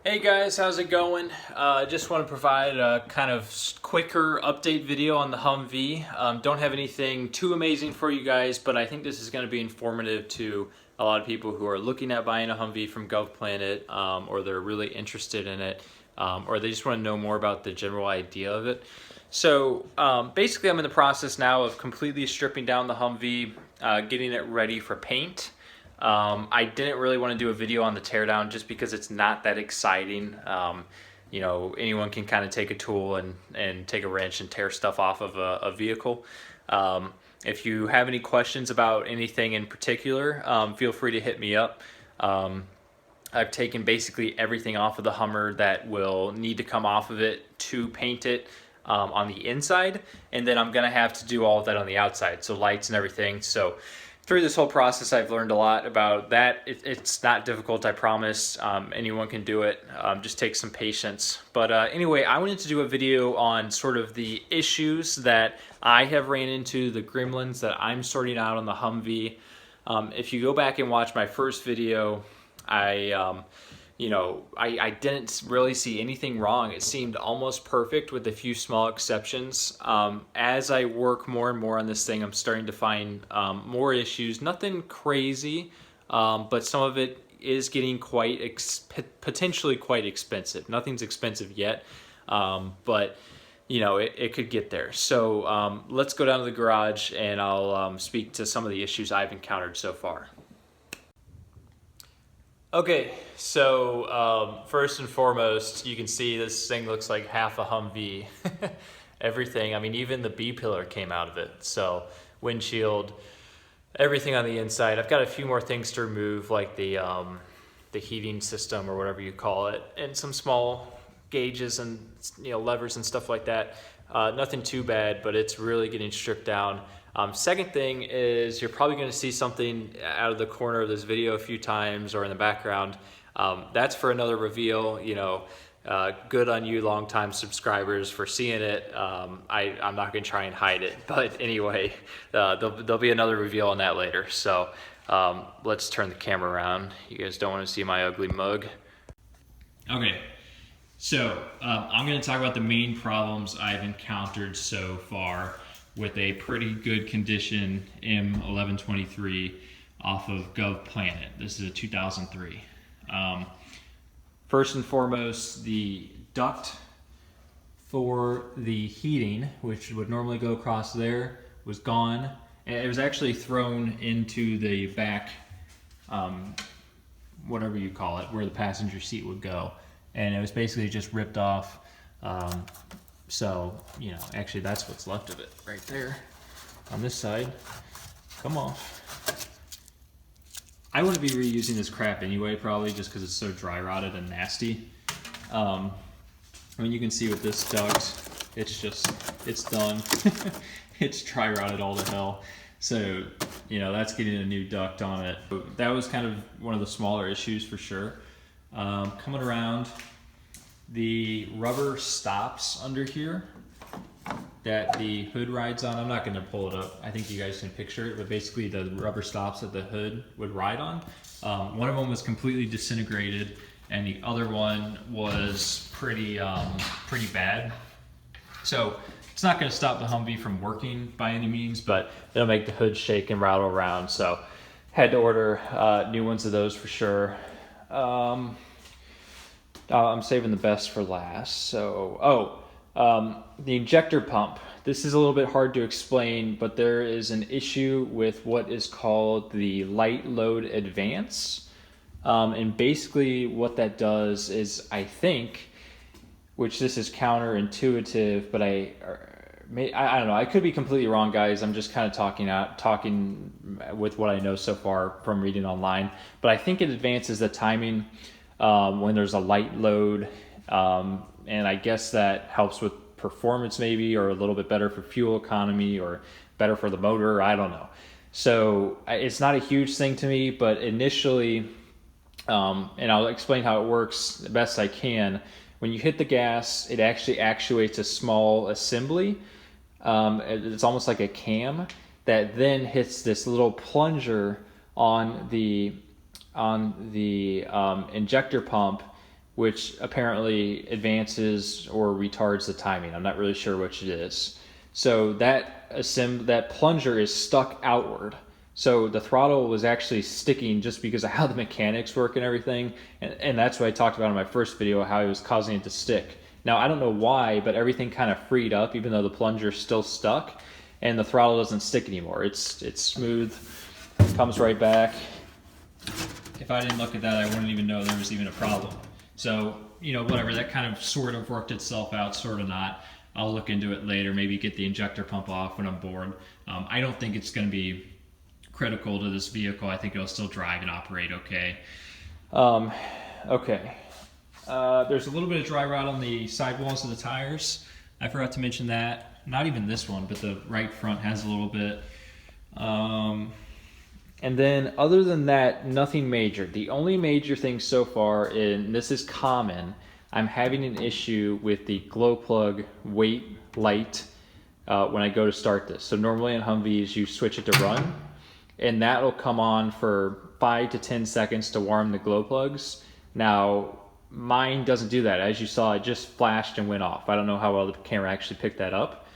Hey guys, how's it going? Just want to provide a kind of quicker update video on the Humvee. Don't have anything too amazing for you guys, but I think this is going to be informative to a lot of people who are looking at buying a Humvee from Gov Planet, or they're really interested in it, or they just want to know more about the general idea of it. So basically I'm in the process now of completely stripping down the Humvee, getting it ready for paint. I didn't really want to do a video on the teardown just because it's not that exciting. You know, anyone can kind of take a tool and take a wrench and tear stuff off of a vehicle. If you have any questions about anything in particular, feel free to hit me up. I've taken basically everything off of the Hummer that will need to come off of it to paint it on the inside, and then I'm gonna have to do all of that on the outside, so lights and everything. So through this whole process, I've learned a lot about that. It's not difficult, I promise. Anyone can do it. Just take some patience. But anyway, I wanted to do a video on sort of the issues that I have ran into, the gremlins that I'm sorting out on the Humvee. If you go back and watch my first video, I didn't really see anything wrong. It seemed almost perfect with a few small exceptions. As I work more and more on this thing, I'm starting to find more issues. Nothing crazy, but some of it is getting potentially quite expensive. Nothing's expensive yet, but you know, it could get there. So let's go down to the garage and I'll speak to some of the issues I've encountered so far. Okay, so first and foremost, you can see this thing looks like half a Humvee. Everything, I mean, even the B-pillar came out of it. So windshield, everything on the inside. I've got a few more things to remove, like the heating system or whatever you call it, and some small gauges and levers and stuff like that. Nothing too bad, but it's really getting stripped down. Second thing is you're probably going to see something out of the corner of this video a few times or in the background. That's for another reveal. Good on you longtime subscribers for seeing it. I'm not going to try and hide it, but anyway, there'll be another reveal on that later. So let's turn the camera around. You guys don't want to see my ugly mug. Okay, so I'm going to talk about the main problems I've encountered so far with a pretty good condition M1123 off of Gov Planet. This is a 2003. First and foremost, the duct for the heating, which would normally go across there, was gone. And it was actually thrown into the back, whatever you call it, where the passenger seat would go. And it was basically just ripped off. So, actually that's what's left of it right there on this side. Come off. I wouldn't be reusing this crap anyway, probably just because it's so dry rotted and nasty. I mean, you can see with this duct, it's done. It's dry rotted all to hell. So, that's getting a new duct on it. That was kind of one of the smaller issues for sure. Coming around, the rubber stops under here that the hood rides on. I'm not going to pull it up. I think you guys can picture it, but basically the rubber stops that the hood would ride on. One of them was completely disintegrated, and the other one was pretty bad. So it's not going to stop the Humvee from working by any means, but it'll make the hood shake and rattle around. So had to order new ones of those for sure. I'm saving the best for last. So, the injector pump. This is a little bit hard to explain, but there is an issue with what is called the light load advance. And basically what that does is, I think, which this is counterintuitive, but I don't know. I could be completely wrong, guys. I'm just kind of talking with what I know so far from reading online. But I think it advances the timing when there's a light load, and I guess that helps with performance maybe, or a little bit better for fuel economy, or better for the motor. I don't know. So it's not a huge thing to me, but initially, and I'll explain how it works the best I can. When you hit the gas, it actually actuates a small assembly. It's almost like a cam that then hits this little plunger on the injector pump which apparently advances or retards the timing. I'm not really sure which it is. So that plunger is stuck outward. So the throttle was actually sticking just because of how the mechanics work and everything. And that's what I talked about in my first video, how it was causing it to stick. Now, I don't know why, but everything kind of freed up, even though the plunger's still stuck, and the throttle doesn't stick anymore. It's smooth, comes right back. If I didn't look at that, I wouldn't even know there was even a problem. So, you know, whatever, that kind of sort of worked itself out, sort of not. I'll look into it later, maybe get the injector pump off when I'm bored. I don't think it's going to be critical to this vehicle. I think it'll still drive and operate okay. Okay. There's a little bit of dry rot on the sidewalls of the tires. I forgot to mention that. Not even this one, but the right front has a little bit. And then other than that, nothing major. The only major thing so far, and this is common, I'm having an issue with the glow plug wait light when I go to start this. So normally on Humvees, you switch it to run, and that'll come on for 5 to 10 seconds to warm the glow plugs. Now, mine doesn't do that. As you saw, it just flashed and went off. I don't know how well the camera actually picked that up.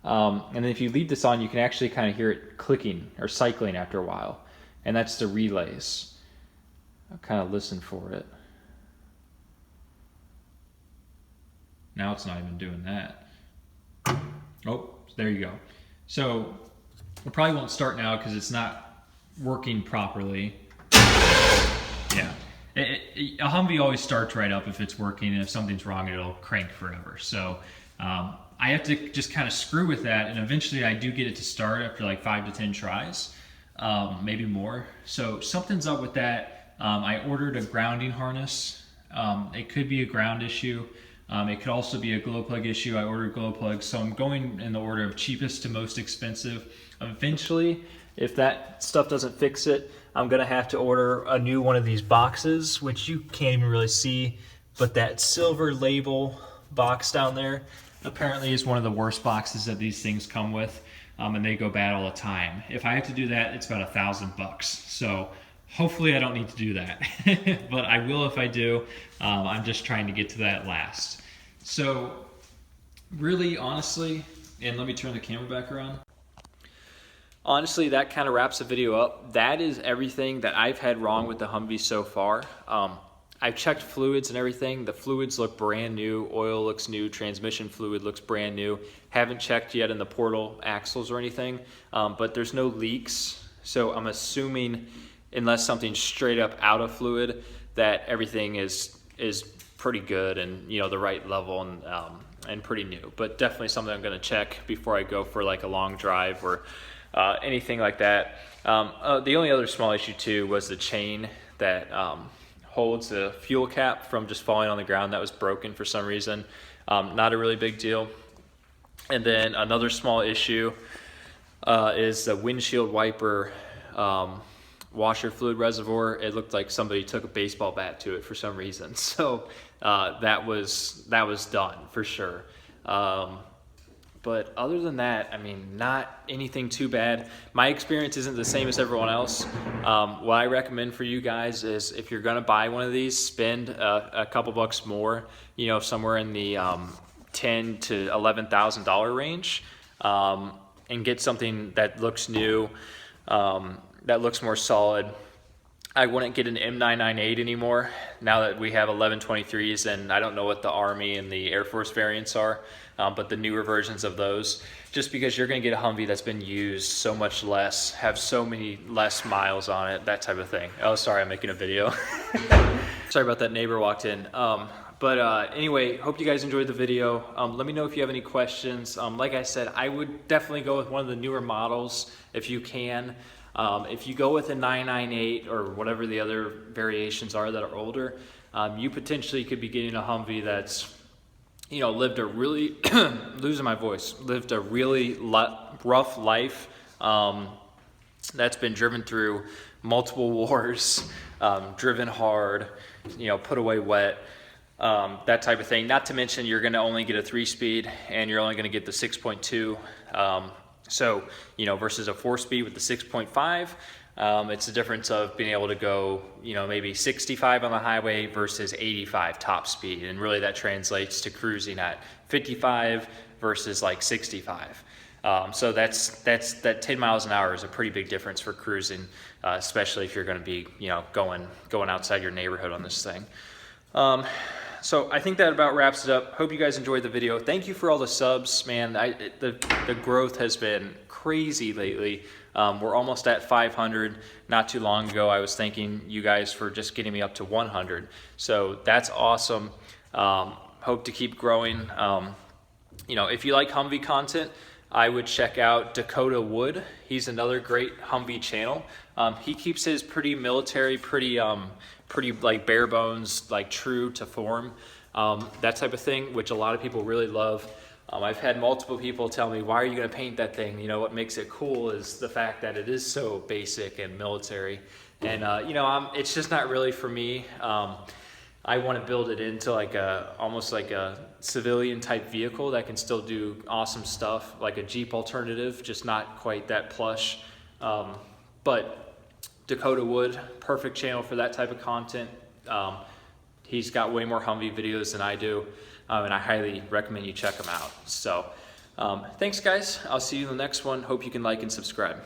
And then if you leave this on, you can actually kind of hear it clicking or cycling after a while. And that's the relays. I'll kind of listen for it. Now it's not even doing that. Oh, there you go. So it probably won't start now because it's not working properly. Yeah. A Humvee always starts right up if it's working, and if something's wrong, it'll crank forever. So I have to just kind of screw with that, and eventually I do get it to start after like 5 to 10 tries, maybe more. So something's up with that. I ordered a grounding harness. It could be a ground issue. It could also be a glow plug issue. I ordered glow plugs, so I'm going in the order of cheapest to most expensive. Eventually, if that stuff doesn't fix it, I'm gonna have to order a new one of these boxes, which you can't even really see, but that silver label box down there apparently is one of the worst boxes that these things come with, and they go bad all the time. If I have to do that, it's about $1,000. So hopefully I don't need to do that, but I will if I do. I'm just trying to get to that last. So really, honestly, and let me turn the camera back around. Honestly, that kind of wraps the video up. That is everything that I've had wrong with the Humvee so far. I've checked fluids and everything. The fluids look brand new. Oil looks new. Transmission fluid looks brand new. Haven't checked yet in the portal axles or anything, but there's no leaks. So I'm assuming, unless something's straight up out of fluid, that everything is pretty good and, you know, the right level and pretty new. But definitely something I'm going to check before I go for like a long drive or anything like that. The only other small issue too was the chain that holds the fuel cap from just falling on the ground. That was broken for some reason. Not a really big deal. And then another small issue is the windshield wiper washer fluid reservoir. It looked like somebody took a baseball bat to it for some reason. So that was done for sure. But other than that, I mean, not anything too bad. My experience isn't the same as everyone else. What I recommend for you guys is, if you're gonna buy one of these, spend a couple bucks more, you know, somewhere in the $10,000 to $11,000 range, and get something that looks new, that looks more solid. I wouldn't get an M998 anymore now that we have 1123s, and I don't know what the Army and the Air Force variants are, but the newer versions of those, just because you're going to get a Humvee that's been used so much less, have so many less miles on it, that type of thing. Oh, sorry, I'm making a video. Sorry about that, neighbor walked in. Anyway, hope you guys enjoyed the video. Let me know if you have any questions. Like I said, I would definitely go with one of the newer models if you can. If you go with a 998 or whatever the other variations are that are older, you potentially could be getting a Humvee that's, you know, lived a really, losing my voice, lived a really rough life, that's been driven through multiple wars, driven hard, you know, put away wet, that type of thing. Not to mention you're going to only get a 3-speed and you're only going to get the 6.2. So, you know, versus a 4-speed with the 6.5, It's a difference of being able to go, you know, maybe 65 on the highway versus 85 top speed. And really that translates to cruising at 55 versus like 65. So that 10 miles an hour is a pretty big difference for cruising, especially if you're going to be, you know, going outside your neighborhood on this thing. So I think that about wraps it up. Hope you guys enjoyed the video. Thank you for all the subs, man. The growth has been crazy lately. We're almost at 500. Not too long ago, I was thanking you guys for just getting me up to 100. So that's awesome. Hope to keep growing. You know, if you like Humvee content, I would check out Dakota Wood. He's another great Humvee channel. He keeps his pretty military, pretty like bare bones, like true to form, that type of thing, which a lot of people really love. I've had multiple people tell me, why are you gonna paint that thing? You know, what makes it cool is the fact that it is so basic and military. And you know, it's just not really for me. I want to build it into like almost like a civilian type vehicle that can still do awesome stuff, like a Jeep alternative, just not quite that plush. But Dakota Wood, perfect channel for that type of content. He's got way more Humvee videos than I do, and I highly recommend you check him out. So thanks guys, I'll see you in the next one. Hope you can like and subscribe.